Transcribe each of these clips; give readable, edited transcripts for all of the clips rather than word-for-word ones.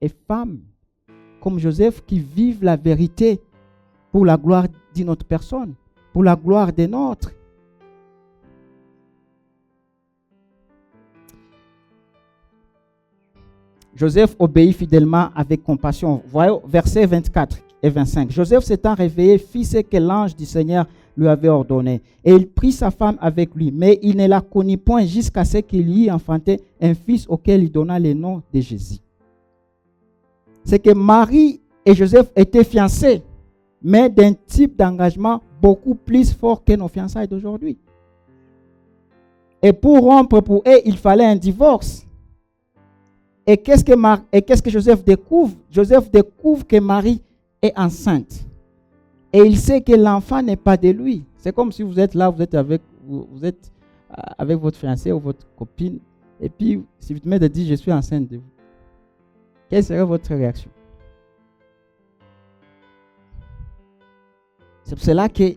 et femmes comme Joseph qui vivent la vérité pour la gloire d'une autre personne, pour la gloire des nôtres. Joseph obéit fidèlement avec compassion. Voyez versets 24 et 25. Joseph s'étant réveillé fit ce que l'ange du Seigneur lui avait ordonné. Et il prit sa femme avec lui. Mais il ne la connut point jusqu'à ce qu'il y eût enfanté un fils auquel il donna le nom de Jésus. C'est que Marie et Joseph étaient fiancés, mais d'un type d'engagement beaucoup plus fort que nos fiançailles d'aujourd'hui. Et pour rompre pour eux, il fallait un divorce. Et qu'est-ce que Joseph découvre? Joseph découvre que Marie est enceinte. Et il sait que l'enfant n'est pas de lui. C'est comme si vous êtes là, vous êtes avec votre fiancé ou votre copine. Et puis, si vous venez de dire, je suis enceinte de vous. Quelle serait votre réaction? C'est pour cela que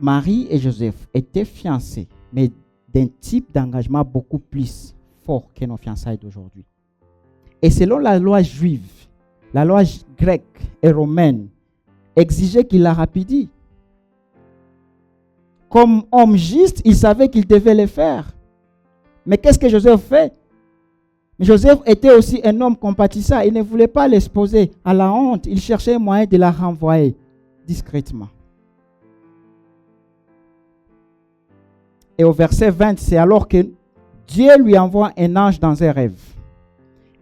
Marie et Joseph étaient fiancés, mais d'un type d'engagement beaucoup plus fort que nos fiançailles d'aujourd'hui. Et selon la loi juive, la loi grecque et romaine exigeait qu'il la rapidie. Comme homme juste, il savait qu'il devait le faire. Mais qu'est-ce que Joseph fait? Joseph était aussi un homme compatissant. Il ne voulait pas l'exposer à la honte. Il cherchait un moyen de la renvoyer discrètement. Et au verset 20, c'est alors que Dieu lui envoie un ange dans un rêve.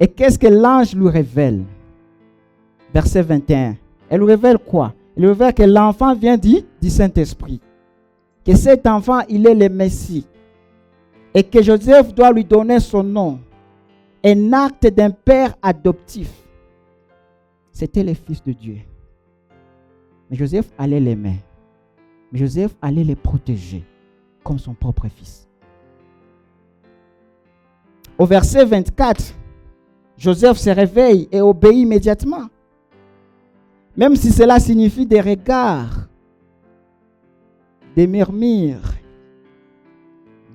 Et qu'est-ce que l'ange lui révèle? Verset 21. Elle lui révèle quoi? Elle lui révèle que l'enfant vient du Saint-Esprit. Que cet enfant, il est le Messie. Et que Joseph doit lui donner son nom. Un acte d'un père adoptif. C'était le Fils de Dieu. Mais Joseph allait l'aimer. Mais Joseph allait le protéger comme son propre fils. Au verset 24, Joseph se réveille et obéit immédiatement. Même si cela signifie des regards, des murmures,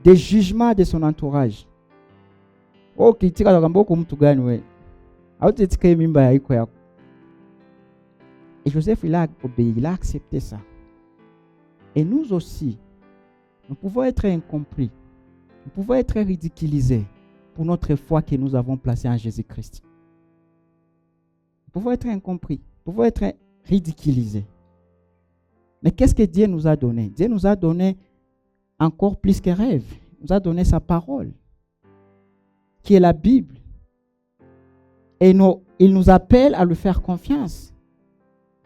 des jugements de son entourage. Oh, et Joseph, il a obéi, il a accepté ça. Et nous aussi, nous pouvons être incompris, nous pouvons être ridiculisés pour notre foi que nous avons placée en Jésus-Christ. Nous pouvons être incompris, nous pouvons être ridiculisés. Mais qu'est-ce que Dieu nous a donné? Dieu nous a donné encore plus que rêve. Il nous a donné sa parole, qui est la Bible. Et il nous appelle à lui faire confiance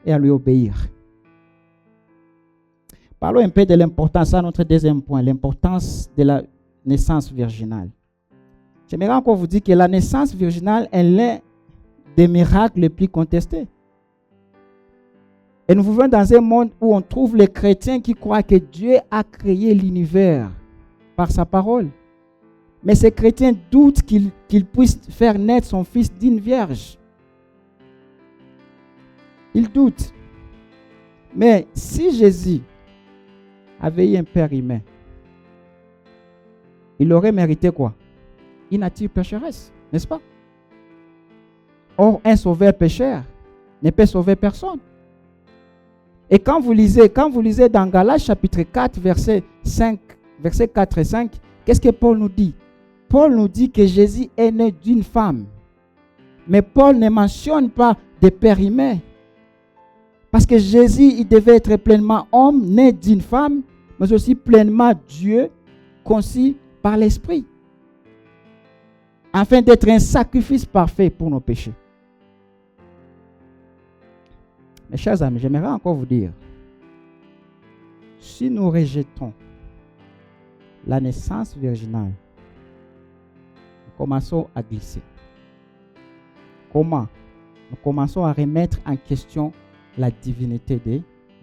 et à lui obéir. Parlons un peu de l'importance, à notre deuxième point, l'importance de la naissance virginale. J'aimerais encore vous dire que la naissance virginale est l'un des miracles les plus contestés. Et nous vivons dans un monde où on trouve les chrétiens qui croient que Dieu a créé l'univers par sa parole. Mais ces chrétiens doutent qu'il puisse faire naître son fils d'une vierge. Ils doutent. Mais si Jésus avait eu un père humain, il aurait mérité quoi? Une nature pécheresse, n'est-ce pas? Or, un sauveur pécheur ne peut sauver personne. Et quand vous lisez dans Galates chapitre 4, versets 4 et 5, qu'est-ce que Paul nous dit? Paul nous dit que Jésus est né d'une femme. Mais Paul ne mentionne pas de père humain. Parce que Jésus, il devait être pleinement homme, né d'une femme, mais aussi pleinement Dieu, conçu par l'Esprit. Afin d'être un sacrifice parfait pour nos péchés. Mes chers amis, j'aimerais encore vous dire, si nous rejetons la naissance virginale, nous commençons à glisser. Comment? Nous commençons à remettre en question la divinité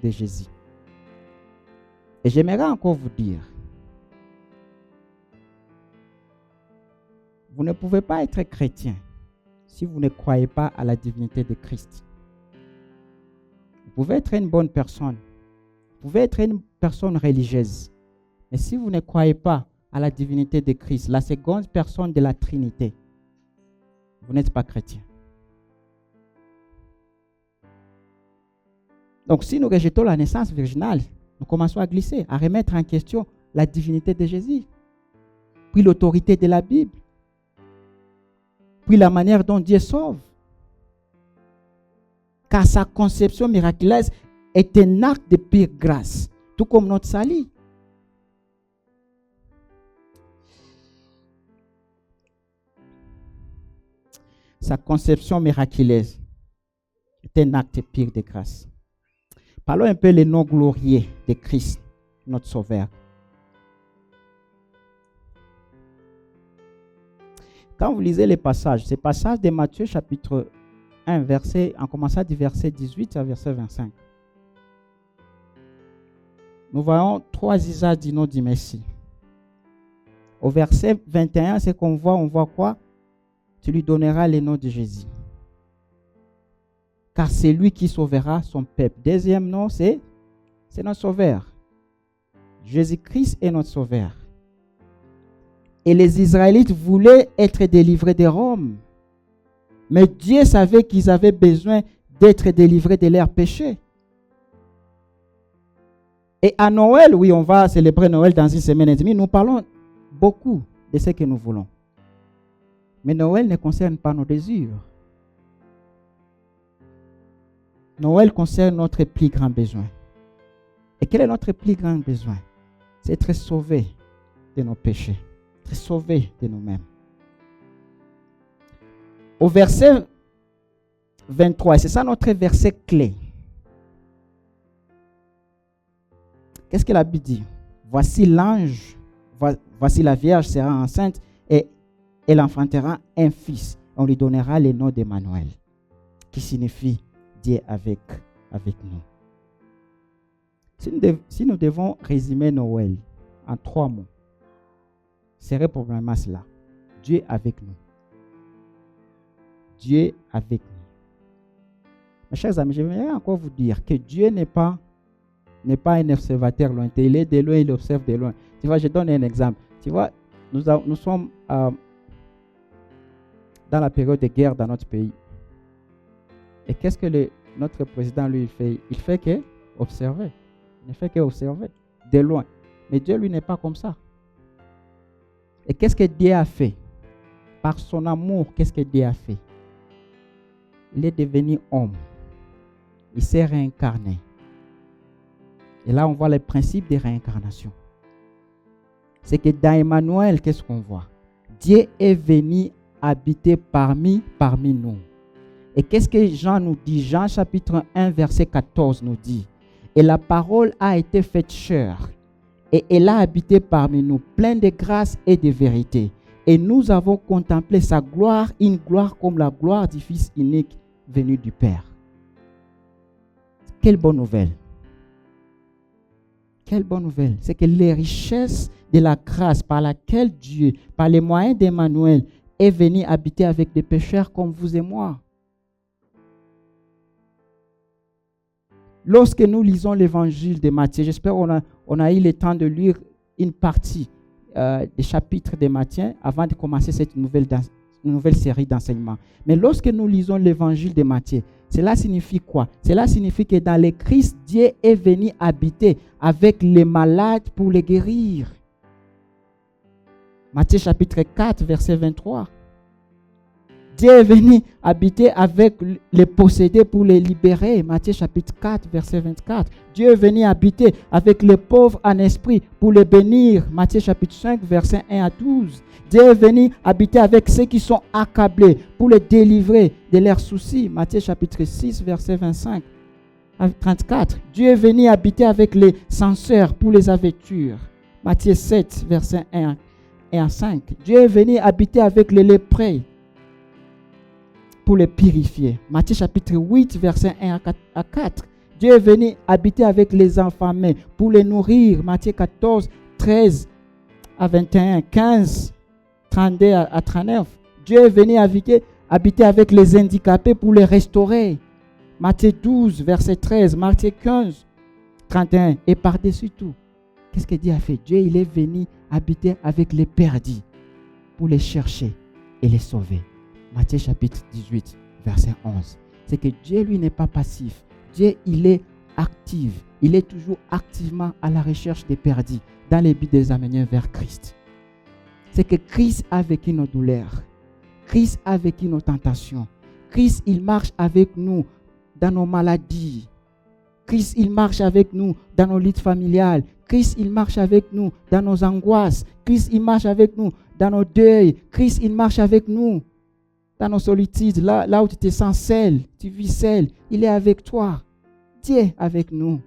de Jésus. Et j'aimerais encore vous dire, vous ne pouvez pas être chrétien si vous ne croyez pas à la divinité de Christ. Vous pouvez être une bonne personne, vous pouvez être une personne religieuse, mais si vous ne croyez pas à la divinité de Christ, la seconde personne de la Trinité, vous n'êtes pas chrétien. Donc, si nous rejetons la naissance virginale, nous commençons à glisser, à remettre en question la divinité de Jésus, puis l'autorité de la Bible, puis la manière dont Dieu sauve. Car sa conception miraculeuse est un acte de pure grâce, tout comme notre salut. Sa conception miraculeuse est un acte pur de grâce. Parlons un peu des noms glorieux de Christ, notre Sauveur. Quand vous lisez les passages, ces passages de Matthieu chapitre 1, en commençant du verset 18 à verset 25, nous voyons 3 usages du nom du Messie. Au verset 21, c'est qu'on voit, on voit quoi? Tu lui donneras le nom de Jésus. Car c'est lui qui sauvera son peuple. Deuxième nom, c'est notre Sauveur. Jésus-Christ est notre Sauveur. Et les Israélites voulaient être délivrés de Rome. Mais Dieu savait qu'ils avaient besoin d'être délivrés de leurs péchés. Et à Noël, oui, on va célébrer Noël dans une semaine et demie. Nous parlons beaucoup de ce que nous voulons. Mais Noël ne concerne pas nos désirs. Noël concerne notre plus grand besoin. Et quel est notre plus grand besoin? C'est être sauvé de nos péchés, être sauvé de nous-mêmes. Au verset 23, c'est ça notre verset clé. Qu'est-ce que la Bible dit? Voici l'ange, voici la Vierge sera enceinte et elle enfantera un fils. On lui donnera le nom d'Emmanuel, qui signifie Dieu avec nous. Si nous devons résumer Noël en 3 mots, serait probablement cela. Dieu avec nous. Dieu avec nous. Mes chers amis, j'aimerais encore vous dire que Dieu n'est pas un observateur lointain. Il est de loin, il observe de loin. Tu vois, je donne un exemple. Tu vois, nous sommes dans la période de guerre dans notre pays. Et qu'est-ce que notre président, lui, fait? Il fait que observer. Il ne fait qu'observer de loin. Mais Dieu, lui, n'est pas comme ça. Et qu'est-ce que Dieu a fait? Par son amour, qu'est-ce que Dieu a fait? Il est devenu homme. Il s'est réincarné. Et là, on voit le principe de réincarnation. C'est que dans Emmanuel, qu'est-ce qu'on voit? Dieu est venu habiter parmi nous. Et qu'est-ce que Jean nous dit? Jean chapitre 1, verset 14 nous dit: et la parole a été faite chair, et elle a habité parmi nous, pleine de grâce et de vérité. Et nous avons contemplé sa gloire, une gloire comme la gloire du Fils unique venu du Père. Quelle bonne nouvelle! Quelle bonne nouvelle! C'est que les richesses de la grâce par laquelle Dieu, par les moyens d'Emmanuel, est venu habiter avec des pécheurs comme vous et moi. Lorsque nous lisons l'évangile de Matthieu, j'espère qu'on a eu le temps de lire une partie des chapitres de Matthieu avant de commencer cette nouvelle série d'enseignements. Mais lorsque nous lisons l'évangile de Matthieu, cela signifie quoi? Cela signifie que dans le Christ, Dieu est venu habiter avec les malades pour les guérir. Matthieu chapitre 4, verset 23. Dieu est venu habiter avec les possédés pour les libérer. Matthieu chapitre 4, verset 24. Dieu est venu habiter avec les pauvres en esprit pour les bénir. Matthieu chapitre 5, verset 1 à 12. Dieu est venu habiter avec ceux qui sont accablés pour les délivrer de leurs soucis. Matthieu chapitre 6, verset 25 à 34. Dieu est venu habiter avec les censeurs pour les avêtir. Matthieu 7, verset 1 à 5. Dieu est venu habiter avec les lépreux pour les purifier. Matthieu chapitre 8, verset 1 à 4. Dieu est venu habiter avec les affamés pour les nourrir. Matthieu 14, 13 à 21, 15, 32 à 39. Dieu est venu habiter avec les handicapés pour les restaurer. Matthieu 12, verset 13, Matthieu 15, 31. Et par-dessus tout, Qu'est-ce que Dieu a fait? Dieu, il est venu habiter avec les perdus pour les chercher et les sauver. Matthieu chapitre 18, verset 11. C'est que Dieu, lui, n'est pas passif. Dieu, il est actif. Il est toujours activement à la recherche des perdus dans les buts de les amener vers Christ. C'est que Christ a vécu nos douleurs. Christ a vécu nos tentations. Christ, il marche avec nous dans nos maladies. Christ, il marche avec nous dans nos luttes familiales. Christ, il marche avec nous dans nos angoisses. Christ, il marche avec nous dans nos deuils. Christ, il marche avec nous dans nos solitudes, là où tu te sens seul, tu vis seul. Il est avec toi. Dieu est avec nous.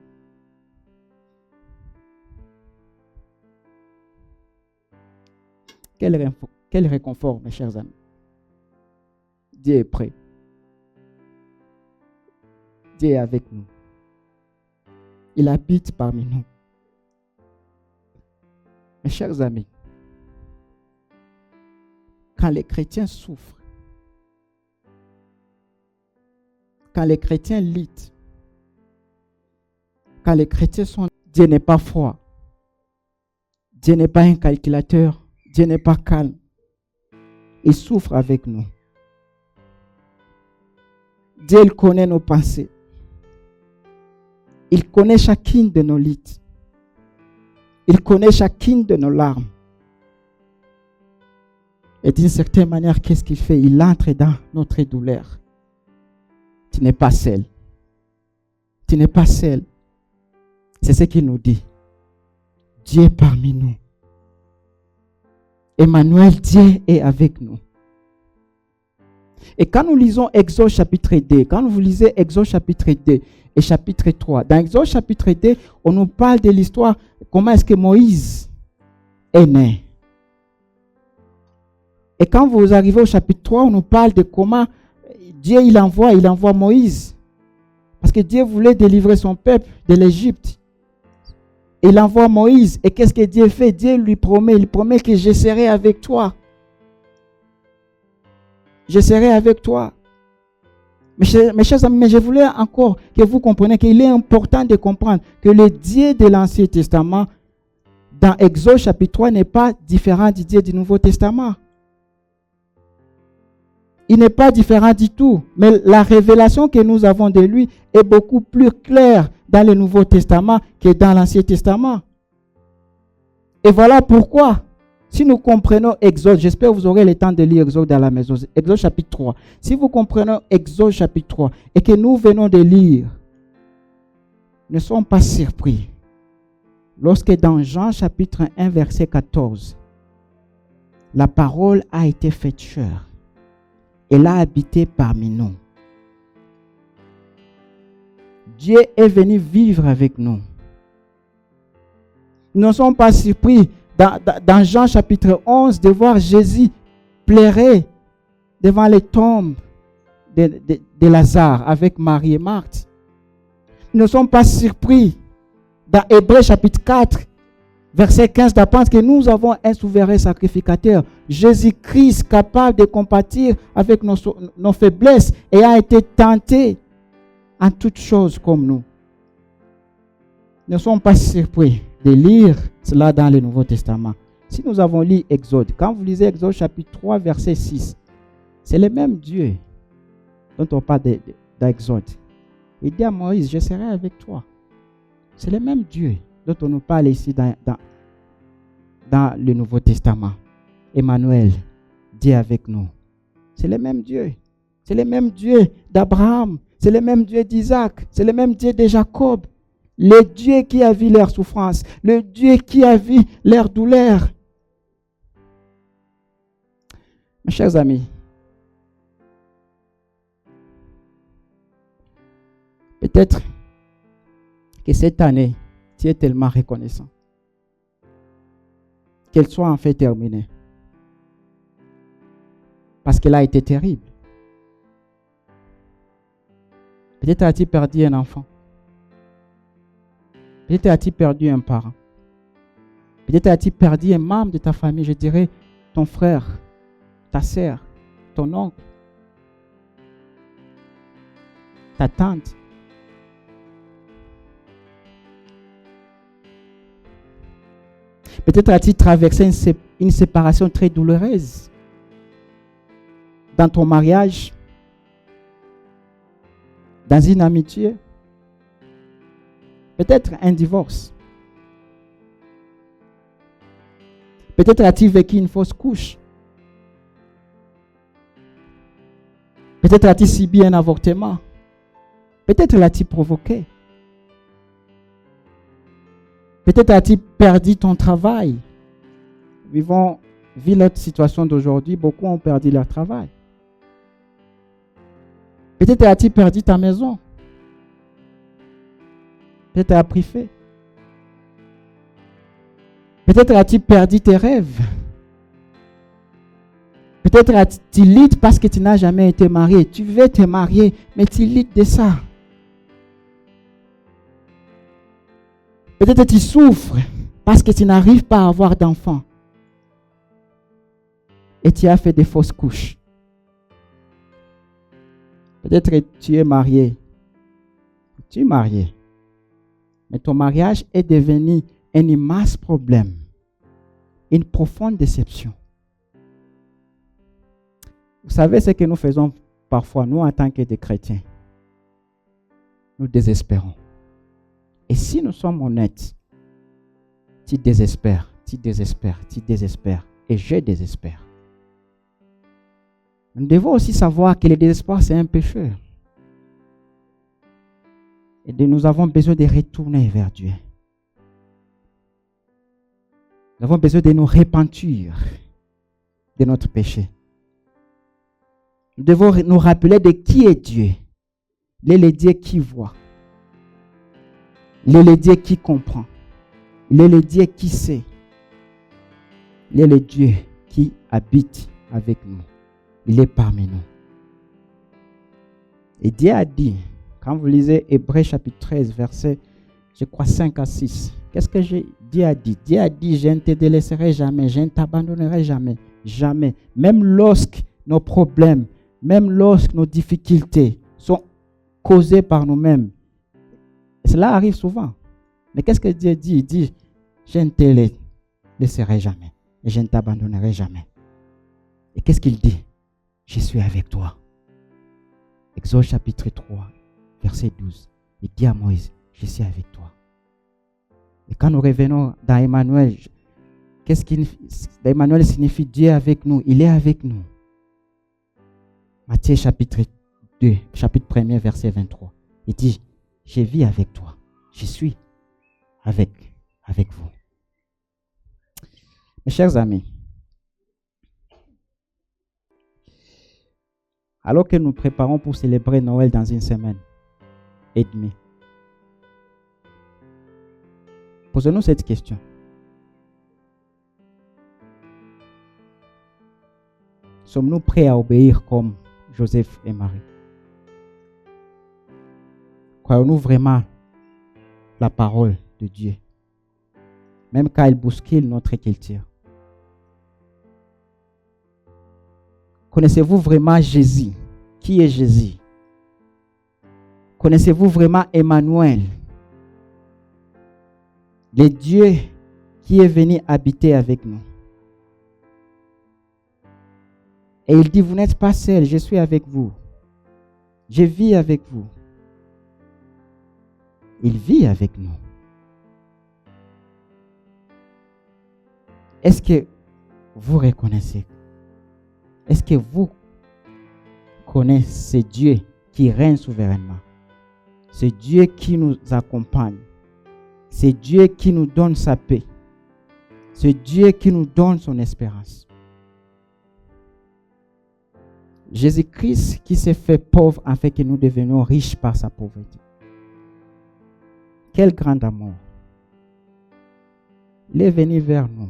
Quel réconfort, mes chers amis. Dieu est prêt. Dieu est avec nous. Il habite parmi nous. Mes chers amis, quand les chrétiens souffrent, quand les chrétiens luttent, quand les chrétiens sont... Dieu n'est pas froid. Dieu n'est pas un calculateur. Dieu n'est pas calme. Il souffre avec nous. Dieu, il connaît nos pensées. Il connaît chacune de nos luttes. Il connaît chacune de nos larmes. Et d'une certaine manière, qu'est-ce qu'il fait? Il entre dans notre douleur. Tu n'es pas seul. Tu n'es pas seul. C'est ce qu'il nous dit. Dieu est parmi nous. Emmanuel, Dieu est avec nous. Et quand nous lisons Exode chapitre 2, quand vous lisez Exode chapitre 2 et chapitre 3, dans Exode chapitre 2, on nous parle de l'histoire, comment est-ce que Moïse est né. Et quand vous arrivez au chapitre 3, on nous parle de comment Dieu il envoie Moïse. Parce que Dieu voulait délivrer son peuple de l'Égypte. Il envoie Moïse. Et qu'est-ce que Dieu fait? Dieu lui promet, il promet que je serai avec toi. Je serai avec toi. Mes chers amis, mais je voulais encore que vous compreniez qu'il est important de comprendre que le Dieu de l'Ancien Testament, dans Exode chapitre 3, n'est pas différent du Dieu du Nouveau Testament. Il n'est pas différent du tout. Mais la révélation que nous avons de lui est beaucoup plus claire dans le Nouveau Testament que dans l'Ancien Testament. Et voilà pourquoi, si nous comprenons Exode, j'espère que vous aurez le temps de lire Exode à la maison, Exode chapitre 3. Si vous comprenez Exode chapitre 3 et que nous venons de lire, ne soyons pas surpris. Lorsque dans Jean chapitre 1, verset 14, la parole a été faite chair. Elle a habité parmi nous. Dieu est venu vivre avec nous. Nous ne sommes pas surpris dans Jean chapitre 11 de voir Jésus pleurer devant les tombes de Lazare avec Marie et Marthe. Nous ne sommes pas surpris dans Hébreux chapitre 4, verset 15, d'apprendre que nous avons un souverain sacrificateur, Jésus-Christ, capable de compatir avec nos faiblesses et a été tenté en toutes choses comme nous. Ne sommes pas surpris de lire cela dans le Nouveau Testament. Si nous avons lu Exode, quand vous lisez Exode chapitre 3, verset 6, c'est le même Dieu dont on parle d'Exode. Il dit à Moïse, je serai avec toi. C'est le même Dieu dont on nous parle ici dans le Nouveau Testament. Emmanuel, Dieu avec nous. C'est le même Dieu. C'est le même Dieu d'Abraham. C'est le même Dieu d'Isaac. C'est le même Dieu de Jacob. Le Dieu qui a vu leur souffrance. Le Dieu qui a vu leur douleur. Mes chers amis, peut-être que cette année, tu es tellement reconnaissant qu'elle soit en fait terminée. Parce qu'elle a été terrible. Peut-être as-tu perdu un enfant. Peut-être as-tu perdu un parent. Peut-être as-tu perdu un membre de ta famille, je dirais ton frère, ta sœur, ton oncle, ta tante. Peut-être as-tu traversé une séparation très douloureuse dans ton mariage, dans une amitié, peut-être un divorce. Peut-être as-tu vécu une fausse couche. Peut-être as-tu subi un avortement. Peut-être l'as-tu provoqué. Peut-être as-tu perdu ton travail. Vu notre situation d'aujourd'hui, beaucoup ont perdu leur travail. Peut-être as-tu perdu ta maison. Peut-être as-tu pris feu. Peut-être as-tu perdu tes rêves. Peut-être tu lides parce que tu n'as jamais été marié. Tu veux te marier, mais tu lides de ça. Peut-être tu souffres parce que tu n'arrives pas à avoir d'enfants. Et tu as fait des fausses couches. Peut-être que tu es marié. Tu es marié. Mais ton mariage est devenu un immense problème. Une profonde déception. Vous savez ce que nous faisons parfois, nous en tant que des chrétiens. Nous désespérons. Et si nous sommes honnêtes, tu désespères. Et je désespère. Nous devons aussi savoir que le désespoir, c'est un péché. Et nous avons besoin de retourner vers Dieu. Nous avons besoin de nous repentir de notre péché. Nous devons nous rappeler de qui est Dieu. Il est le Dieu qui voit. Il est le Dieu qui comprend. Il est le Dieu qui sait. Il est le Dieu qui habite avec nous. Il est parmi nous. Et Dieu a dit, quand vous lisez Hébreux chapitre 13, verset, je crois 5 à 6, qu'est-ce que Dieu a dit? Dieu a dit, je ne te délaisserai jamais, je ne t'abandonnerai jamais, jamais. Même lorsque nos problèmes, même lorsque nos difficultés sont causées par nous-mêmes. Cela arrive souvent. Mais qu'est-ce que Dieu dit? Il dit, je ne te laisserai jamais et je ne t'abandonnerai jamais. Et qu'est-ce qu'il dit? Je suis avec toi. Exode chapitre 3, verset 12. Il dit à Moïse, je suis avec toi. Et quand nous revenons dans Emmanuel, Emmanuel signifie Dieu avec nous. Il est avec nous. Matthieu chapitre 2, chapitre 1er, verset 23. Il dit, je vis avec toi. Je suis avec vous. Mes chers amis, alors que nous préparons pour célébrer Noël dans une semaine et demie, posons-nous cette question. Sommes-nous prêts à obéir comme Joseph et Marie? Croyons-nous vraiment la parole de Dieu, même quand elle bouscule notre culture? Connaissez-vous vraiment Jésus? Qui est Jésus? Connaissez-vous vraiment Emmanuel? Le Dieu qui est venu habiter avec nous. Et il dit, vous n'êtes pas seul, je suis avec vous. Je vis avec vous. Il vit avec nous. Est-ce que vous reconnaissez? Est-ce que vous connaissez ce Dieu qui règne souverainement? Ce Dieu qui nous accompagne. Ce Dieu qui nous donne sa paix. Ce Dieu qui nous donne son espérance. Jésus-Christ qui s'est fait pauvre afin que nous devenions riches par sa pauvreté. Quel grand amour. Il est venu vers nous.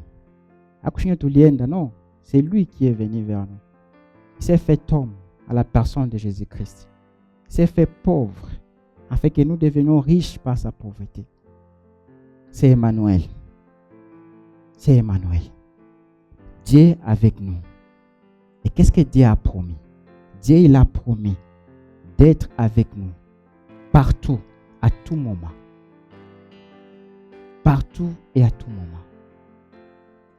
Non, c'est lui qui est venu vers nous. Il s'est fait homme à la personne de Jésus-Christ. Il s'est fait pauvre afin que nous devenions riches par sa pauvreté. C'est Emmanuel. C'est Emmanuel. Dieu avec nous. Et qu'est-ce que Dieu a promis? Dieu, il a promis d'être avec nous partout, à tout moment. Partout et à tout moment.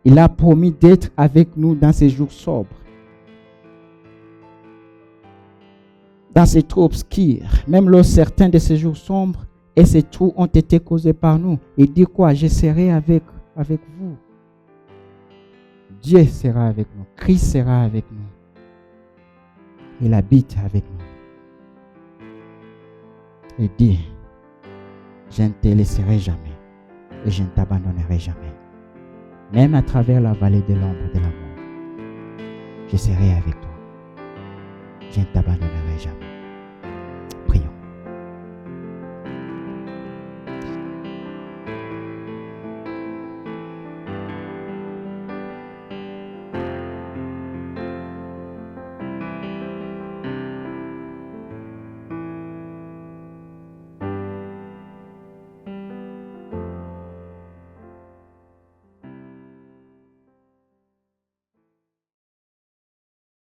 Il a promis d'être avec nous dans ces jours sobres, dans ces trous obscurs, même lorsque certains de ces jours sombres et ces trous ont été causés par nous. Il dit quoi? Je serai avec vous. Dieu sera avec nous. Christ sera avec nous. Il habite avec nous. Il dit, je ne te laisserai jamais et je ne t'abandonnerai jamais. Même à travers la vallée de l'ombre de la mort, je serai avec toi. Je ne t'abandonnerai jamais.